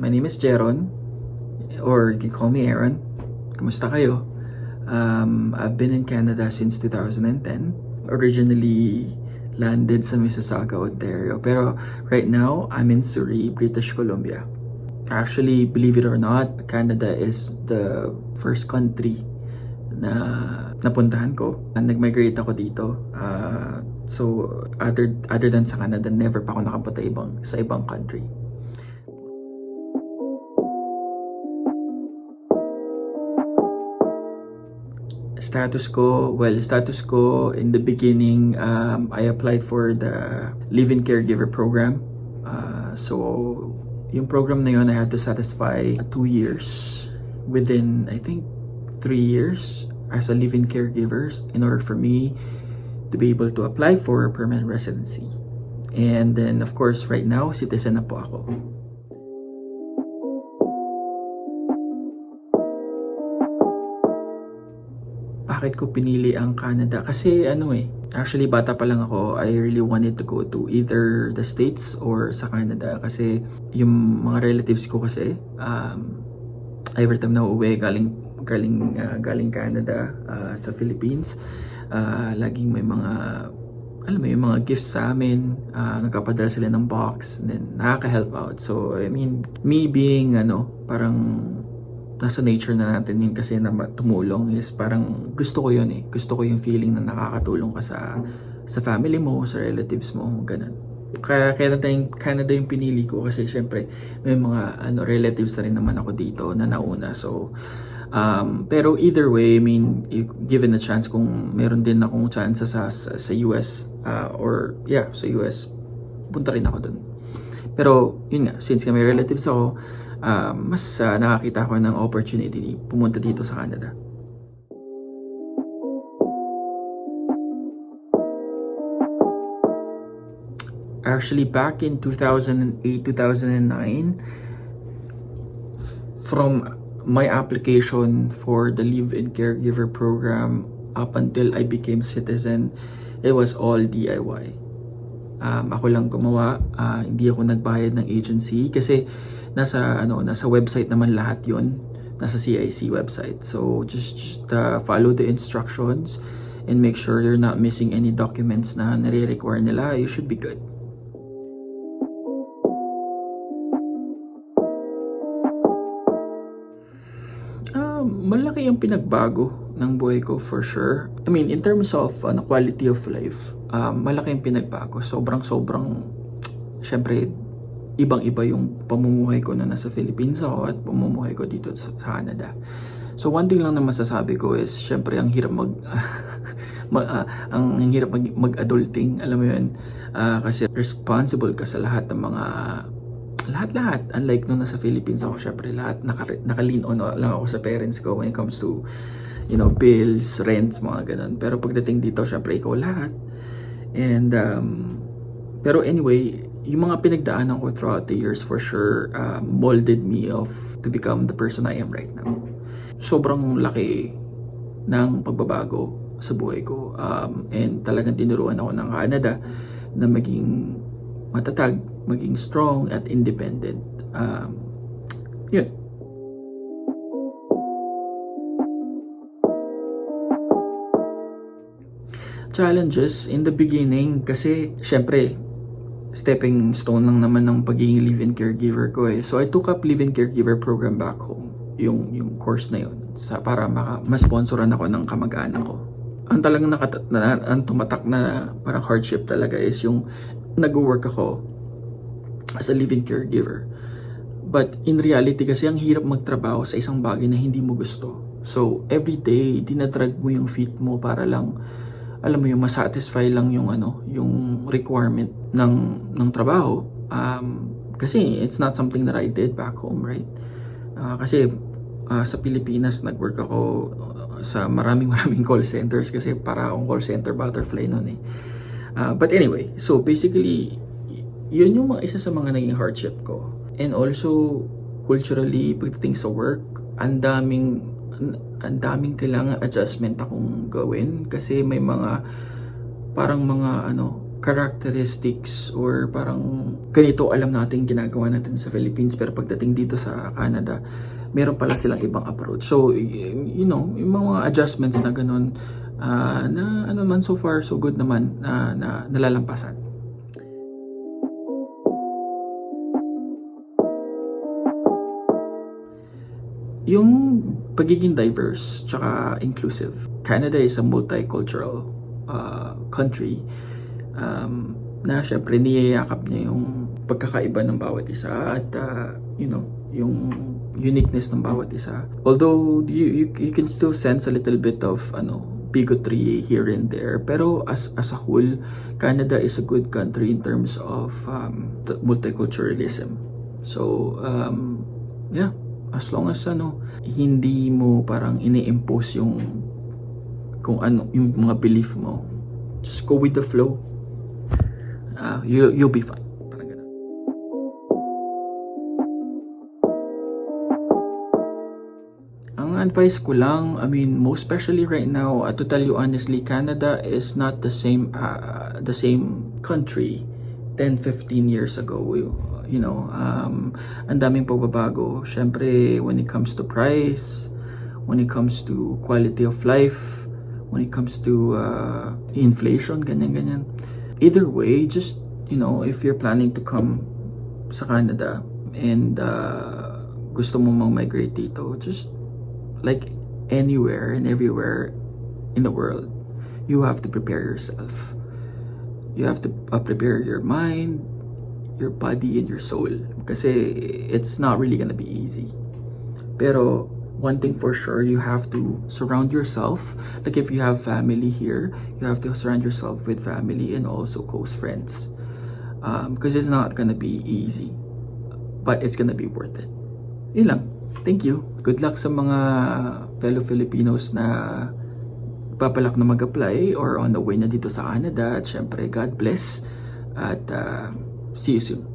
My name is Jeron, or you can call me Aaron. Kumusta kayo? I've been in Canada since 2010. Originally landed sa Mississauga, Ontario. Pero right now, I'm in Surrey, British Columbia. Actually, believe it or not, Canada is the first country na napuntahan ko. Nag-migrate ako dito. So, other than sa Canada, never pa ako nakapunta sa ibang country. Status ko in the beginning, I applied for the live-in caregiver program. So yung program na yun, I had to satisfy 2 years within, I think, 3 years as a live-in caregiver in order for me to be able to apply for permanent residency. And then, of course, right now, citizen na po ako. Bakit ko pinili ang Canada? Kasi actually bata pa lang ako, I really wanted to go to either the States or sa Canada. Kasi yung mga relatives ko kasi, every time na uuwi galing Canada sa Philippines, laging may mga, yung mga gifts sa amin, nagpapadala sila ng box, and then nakaka-help out. So, I mean, me being, parang nasa nature na natin yun kasi na tumulong is parang gusto ko yun eh. Gusto ko yung feeling na nakakatulong ka sa family mo, sa relatives mo, ganun. Kaya Canada yung pinili ko kasi syempre may mga relatives na rin naman ako dito na nauna. So, pero either way, I mean, given a chance, kung meron din akong chance sa US, sa US, punta rin ako dun. Pero yun nga, since may relatives ako, mas nakakita ko ng opportunity pumunta dito sa Canada. Actually, back in 2008-2009, from my application for the live-in caregiver program up until I became citizen, it was all DIY. Ako lang gumawa, hindi ako nagbayad ng agency kasi nasa website naman lahat 'yon, nasa CIC website. So just follow the instructions and make sure you're not missing any documents na nare-require nila. You should be good. Malaki yung pinagbago ng buhay ko for sure. I mean, in terms of quality of life, malaki yung pinagbago. Sobrang syempre ibang-iba yung pamumuhay ko na nasa Philippines ako at pamumuhay ko dito sa Canada. So one thing lang na masasabi ko is syempre ang hirap mag-adulting, alam mo yun, kasi responsible ka sa lahat ng mga lahat. Unlike nung nasa Philippines ako, syempre lahat naka-lean on lang ako sa parents ko when it comes to bills, rents, mga ganun. Pero pagdating dito, syempre ikaw lahat. And pero anyway, yung mga pinagdaanan ko throughout the years for sure molded me to become the person I am right now. Sobrang laki ng pagbabago sa buhay ko, and talagang tinuruan ako ng Canada na maging matatag, maging strong at independent. Yun. Challenges in the beginning kasi syempre stepping stone lang naman ng pagiging live-in caregiver ko eh. So I took up live-in caregiver program back home, yung course na yun, para ma-sponsoran ako ng kamag-anak ko. Ang talagang ang tumatak na parang hardship talaga is yung nag-work ako as a live-in caregiver. But in reality kasi ang hirap magtrabaho sa isang bagay na hindi mo gusto. So every day dinadrag mo yung feet mo para lang, alam mo yung masatisfy lang yung yung requirement ng trabaho, kasi it's not something that I did back home, right? Kasi sa Pilipinas nag-work ako sa maraming call centers kasi para akong call center butterfly noon eh. But anyway, so basically yun yung isa sa mga naging hardship ko. And also culturally, pagdating sa work, ang daming kailangan adjustment akong gawin kasi may mga parang mga characteristics or parang ganito alam natin ginagawa natin sa Philippines, pero pagdating dito sa Canada, meron pala silang ibang approach. So, you know, yung mga adjustments na ganun, na ano man, so far so good naman, na nalalampasan. Yung pagiging diverse tsaka inclusive. Canada is a multicultural country, na syempre niyayakap niya yung pagkakaiba ng bawat isa at you know, yung uniqueness ng bawat isa. Although you can still sense a little bit of bigotry here and there, pero as a whole, Canada is a good country in terms of multiculturalism. So yeah, as long as hindi mo parang ini-impose yung kung ano yung mga belief mo, just go with the flow. You'll be fine. Parang ganun. Ang advice ko lang, I mean, most especially right now, to tell you honestly, Canada is not the same country 10-15 years ago. You know, ang daming pagbabago. Syempre, when it comes to price, when it comes to quality of life, when it comes to inflation, ganyan. Either way, just, you know, if you're planning to come sa Canada and gusto mo mag-migrate dito, just like anywhere and everywhere in the world, you have to prepare yourself. You have to prepare your mind, your body, and your soul. Kasi it's not really gonna be easy. Pero one thing for sure, you have to surround yourself. Like if you have family here, you have to surround yourself with family and also close friends. Because it's not gonna be easy, but it's gonna be worth it. Yun lang. Thank you. Good luck sa mga fellow Filipinos na papalak na mag-apply or on the way na dito sa Canada. At syempre, God bless. At see you soon.